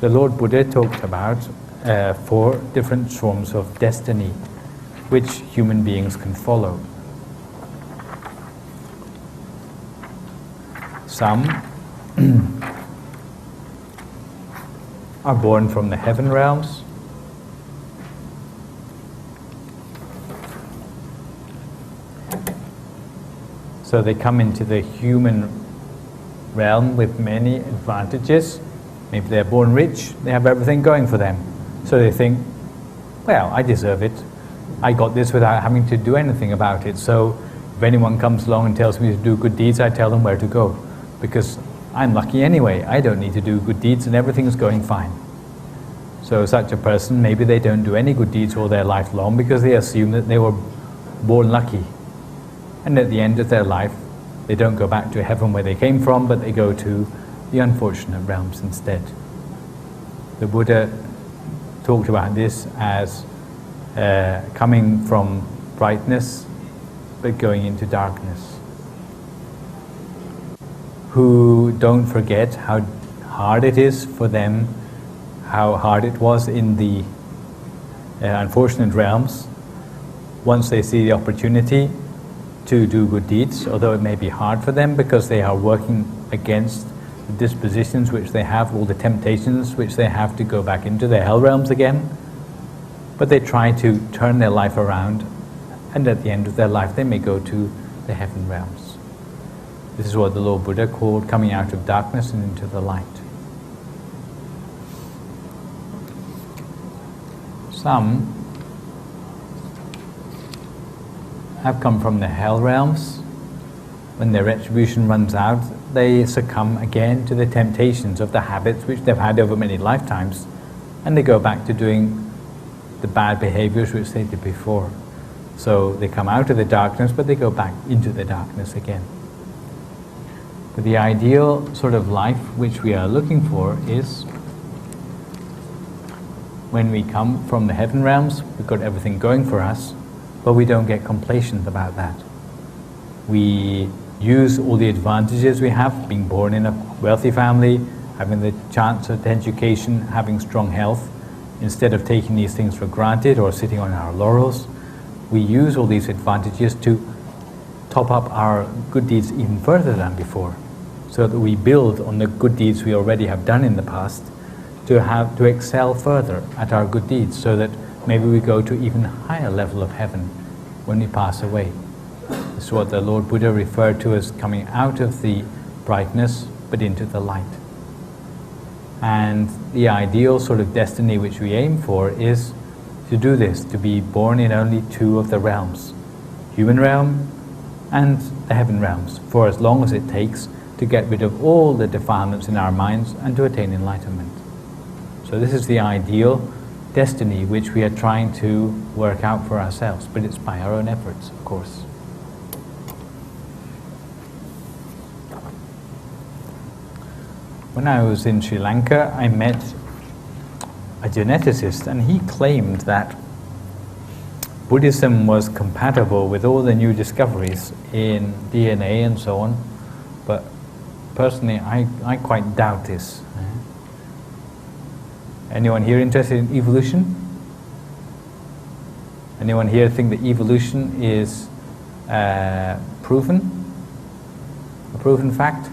the Lord Buddha talked about 4 different forms of destiny which human beings can follow. Some are born from the heaven realms. So they come into the human realm with many advantages. Maybe they're born rich, they have everything going for them. So they think, well, I deserve it. I got this without having to do anything about it. So if anyone comes along and tells me to do good deeds, I tell them where to go. Because I'm lucky anyway. I don't need to do good deeds and everything's going fine. So such a person, maybe they don't do any good deeds all their life long because they assume that they were born lucky. And at the end of their life, they don't go back to heaven where they came from, but they go to the unfortunate realms instead. The Buddha talked about this as coming from brightness, but going into darkness. Who don't forget how hard it is for them, how hard it was in the unfortunate realms. Once they see the opportunity to do good deeds, although it may be hard for them because they are working against the dispositions which they have, all the temptations which they have to go back into the hell realms again, but they try to turn their life around, and at the end of their life they may go to the heaven realms. This is what the Lord Buddha called coming out of darkness and into the light. Some have come from the hell realms. When their retribution runs out, they succumb again to the temptations of the habits which they've had over many lifetimes, and they go back to doing the bad behaviors which they did before. So they come out of the darkness, but they go back into the darkness again. But the ideal sort of life which we are looking for is when we come from the heaven realms, we've got everything going for us, but we don't get complacent about that. We use all the advantages we have, being born in a wealthy family, having the chance of education, having strong health. Instead of taking these things for granted or sitting on our laurels, we use all these advantages to top up our good deeds even further than before, so that we build on the good deeds we already have done in the past to excel further at our good deeds, so that maybe we go to even higher level of heaven when we pass away. This is what the Lord Buddha referred to as coming out of the brightness but into the light. And the ideal sort of destiny which we aim for is to do this, to be born in only 2 of the realms, human realm and the heaven realms, for as long as it takes to get rid of all the defilements in our minds and to attain enlightenment. So this is the ideal destiny which we are trying to work out for ourselves, but it's by our own efforts, of course. When I was in Sri Lanka, I met a geneticist, and he claimed that Buddhism was compatible with all the new discoveries in DNA and so on, but personally I quite doubt this. Anyone here interested in evolution? Anyone here think that evolution is proven? A proven fact?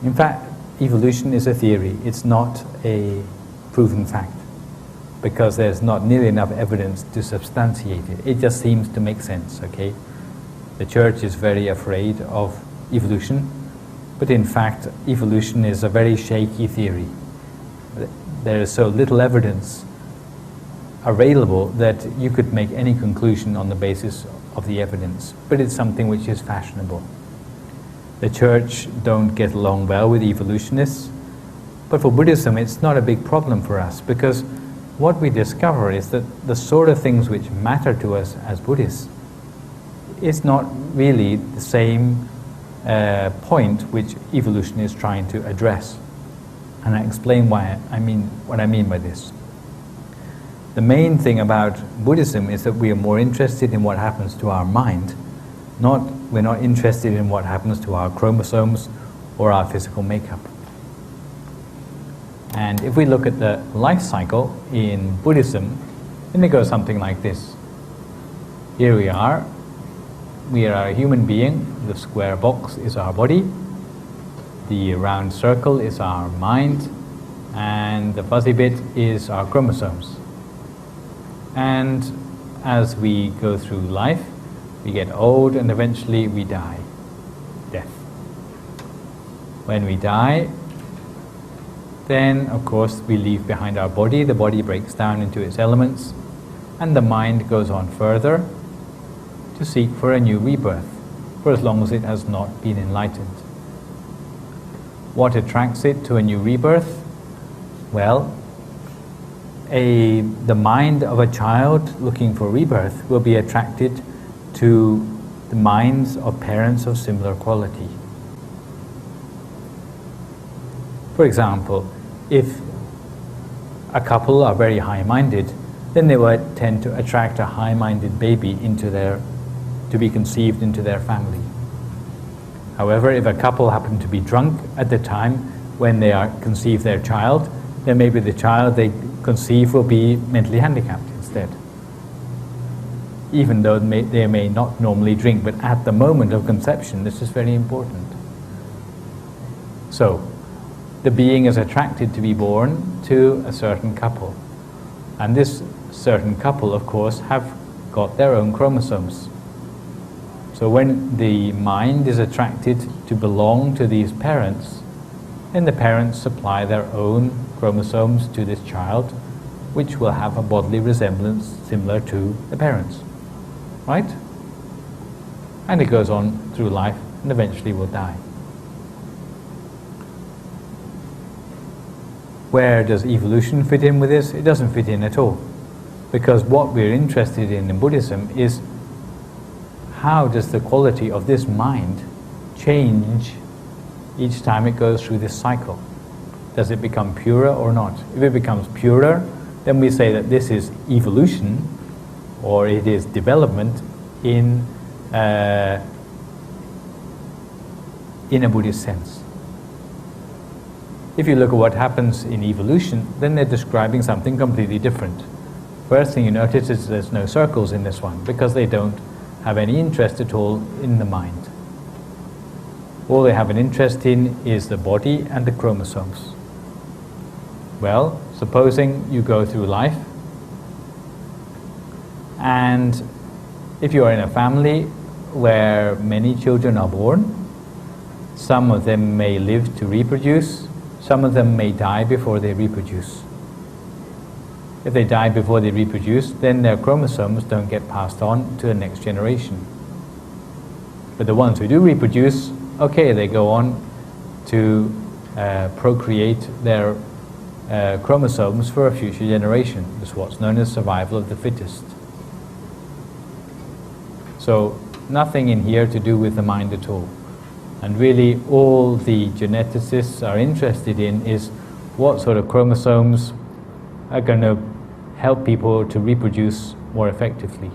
In fact, evolution is a theory. It's not a proven fact, because there's not nearly enough evidence to substantiate it. It just seems to make sense, okay? The church is very afraid of evolution, but in fact, evolution is a very shaky theory. There is so little evidence available that you could make any conclusion on the basis of the evidence, but it's something which is fashionable. The church don't get along well with evolutionists, but for Buddhism it's not a big problem for us, because what we discover is that the sort of things which matter to us as Buddhists is not really the same point which evolution is trying to address. And I explain what I mean by this. The main thing about Buddhism is that we are more interested in what happens to our mind. We're not interested in what happens to our chromosomes or our physical makeup. And if we look at the life cycle in Buddhism, then it goes something like this. Here we are a human being, the square box is our body, the round circle is our mind, and the fuzzy bit is our chromosomes. And as we go through life, we get old and eventually we die. Death. When we die, then of course we leave behind our body, the body breaks down into its elements, and the mind goes on further to seek for a new rebirth, for as long as it has not been enlightened. What attracts it to a new rebirth? Well, the mind of a child looking for rebirth will be attracted to the minds of parents of similar quality. For example, if a couple are very high-minded, then they would tend to attract a high-minded baby to be conceived into their family. However, if a couple happen to be drunk at the time when they conceive their child, then maybe the child they conceive will be mentally handicapped instead. Even though they may not normally drink, but at the moment of conception, this is very important. So, the being is attracted to be born to a certain couple. And this certain couple, of course, have got their own chromosomes. So when the mind is attracted to belong to these parents, then the parents supply their own chromosomes to this child, which will have a bodily resemblance similar to the parents. Right? And it goes on through life and eventually will die. Where does evolution fit in with this? It doesn't fit in at all. Because what we're interested in Buddhism is how does the quality of this mind change each time it goes through this cycle? Does it become purer or not? If it becomes purer, then we say that this is evolution, or it is development in a Buddhist sense. If you look at what happens in evolution, then they're describing something completely different. First thing you notice is there's no circles in this one, because they don't have any interest at all in the mind. All they have an interest in is the body and the chromosomes. Well, supposing you go through life, and if you are in a family where many children are born, some of them may live to reproduce, some of them may die before they reproduce. If they die before they reproduce, then their chromosomes don't get passed on to the next generation. But the ones who do reproduce, okay, they go on to procreate their chromosomes for a future generation. It's what's known as survival of the fittest. So nothing in here to do with the mind at all. And really all the geneticists are interested in is what sort of chromosomes are going to help people to reproduce more effectively.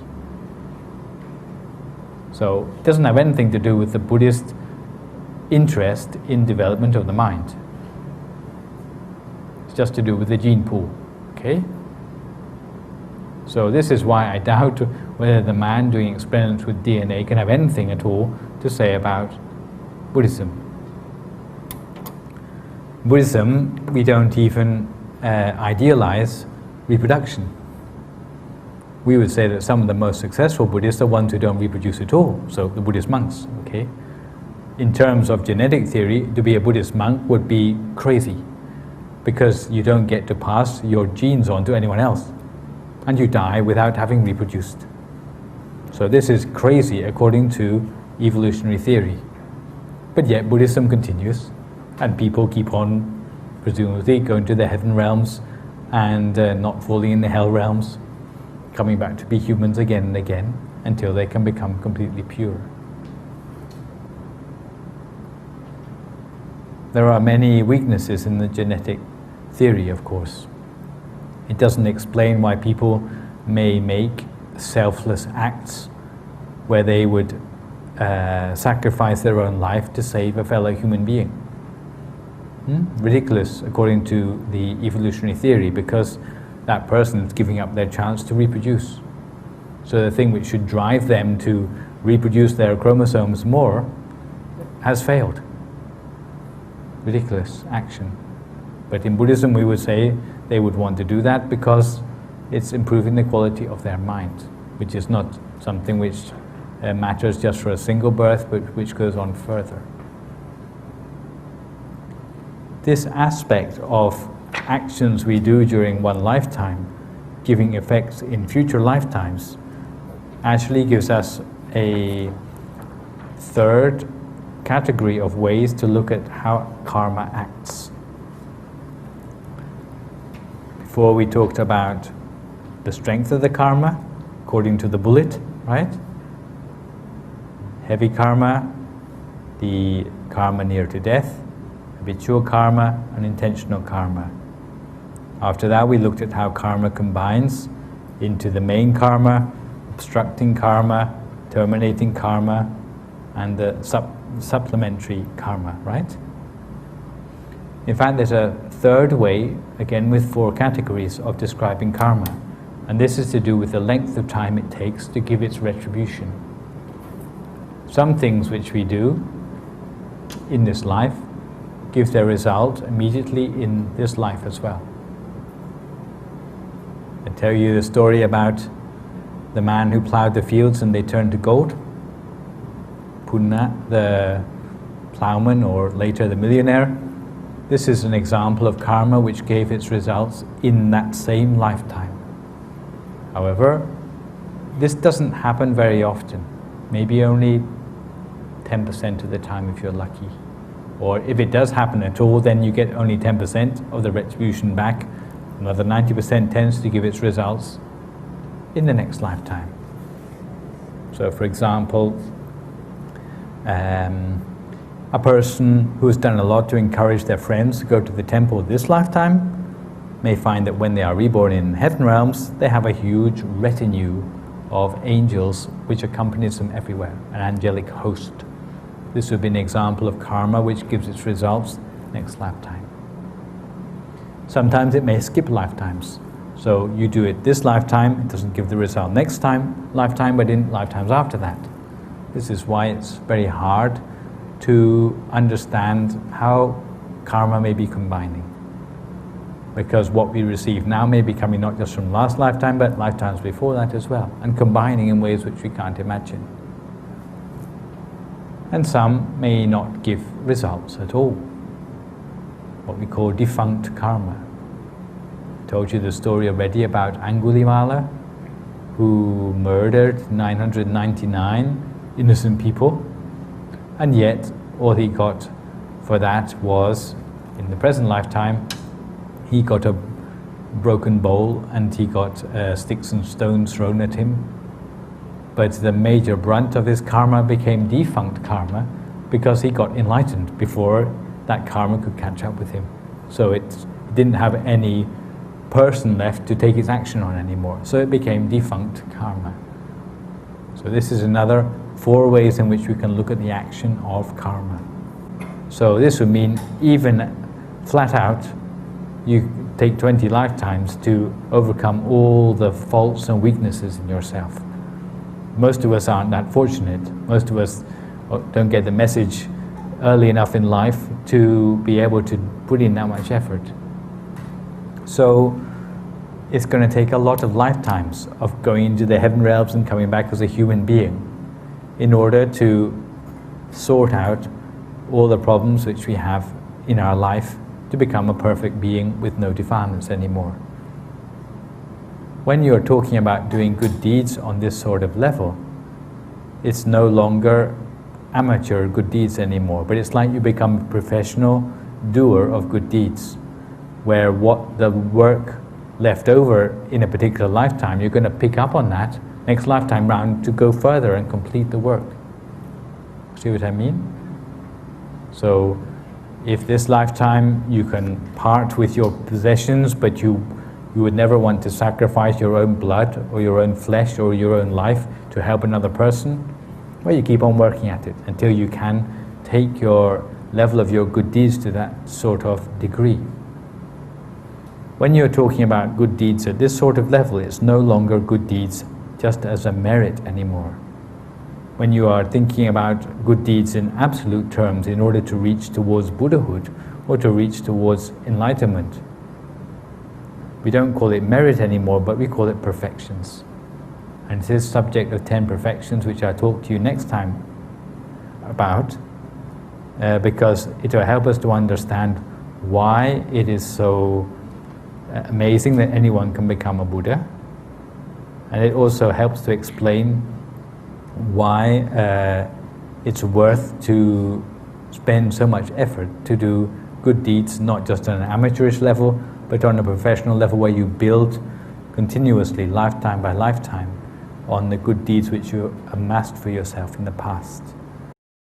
So it doesn't have anything to do with the Buddhist interest in development of the mind. It's just to do with the gene pool. Okay? So this is why I doubt whether the man doing experiments with DNA can have anything at all to say about Buddhism. Buddhism, we don't even idealize reproduction. We would say that some of the most successful Buddhists are ones who don't reproduce at all, so the Buddhist monks, okay? In terms of genetic theory, to be a Buddhist monk would be crazy, because you don't get to pass your genes on to anyone else, and you die without having reproduced. So this is crazy according to evolutionary theory. But yet Buddhism continues, and people keep on, presumably, going to the heaven realms and not falling in the hell realms, coming back to be humans again and again until they can become completely pure. There are many weaknesses in the genetic theory, of course. It doesn't explain why people may make selfless acts where they would sacrifice their own life to save a fellow human being. Ridiculous according to the evolutionary theory, because that person is giving up their chance to reproduce. So the thing which should drive them to reproduce their chromosomes more has failed. Ridiculous action. But in Buddhism we would say they would want to do that because it's improving the quality of their mind, which is not something which matters just for a single birth, but which goes on further. This aspect of actions we do during one lifetime, giving effects in future lifetimes, actually gives us a third category of ways to look at how karma acts. Before we talked about the strength of the karma, according to the bullet, right? Heavy karma, the karma near to death, habitual karma, and intentional karma. After that, we looked at how karma combines into the main karma, obstructing karma, terminating karma, and the supplementary karma, right? In fact, there's a third way, again with 4 categories of describing karma, and this is to do with the length of time it takes to give its retribution. Some things which we do in this life give their result immediately in this life as well. I tell you the story about the man who plowed the fields and they turned to gold. Punna, the plowman, or later the millionaire. This is an example of karma which gave its results in that same lifetime. However, this doesn't happen very often. Maybe only 10% of the time if you're lucky. Or if it does happen at all, then you get only 10% of the retribution back. Another 90% tends to give its results in the next lifetime. So for example, a person who has done a lot to encourage their friends to go to the temple this lifetime may find that when they are reborn in heaven realms, they have a huge retinue of angels which accompanies them everywhere, an angelic host. This would be an example of karma which gives its results next lifetime. Sometimes it may skip lifetimes. So you do it this lifetime, it doesn't give the result next lifetime, but in lifetimes after that. This is why it's very hard to understand how karma may be combining. Because what we receive now may be coming not just from last lifetime, but lifetimes before that as well, and combining in ways which we can't imagine. And some may not give results at all, what we call defunct karma. I told you the story already about Angulimala, who murdered 999 innocent people, and yet all he got for that was, in the present lifetime, he got a broken bowl and he got sticks and stones thrown at him. But the major brunt of his karma became defunct karma because he got enlightened before that karma could catch up with him. So it didn't have any person left to take its action on anymore. So it became defunct karma. So this is another 4 ways in which we can look at the action of karma. So this would mean even flat out, you take 20 lifetimes to overcome all the faults and weaknesses in yourself. Most of us aren't that fortunate. Most of us don't get the message early enough in life to be able to put in that much effort. So it's going to take a lot of lifetimes of going into the heaven realms and coming back as a human being in order to sort out all the problems which we have in our life to become a perfect being with no defilements anymore. When you're talking about doing good deeds on this sort of level, it's no longer amateur good deeds anymore, but it's like you become a professional doer of good deeds, where what the work left over in a particular lifetime, you're going to pick up on that next lifetime round to go further and complete the work. See what I mean? So if this lifetime you can part with your possessions, but you would never want to sacrifice your own blood or your own flesh or your own life to help another person, well, you keep on working at it until you can take your level of your good deeds to that sort of degree. When you're talking about good deeds at this sort of level, it's no longer good deeds just as a merit anymore. When you are thinking about good deeds in absolute terms in order to reach towards Buddhahood or to reach towards enlightenment, we don't call it merit anymore, but we call it perfections. And this is subject of 10 perfections, which I'll talk to you next time about, because it will help us to understand why it is so amazing that anyone can become a Buddha. And it also helps to explain why it's worth to spend so much effort to do good deeds, not just on an amateurish level, but on a professional level where you build continuously, lifetime by lifetime, on the good deeds which you amassed for yourself in the past.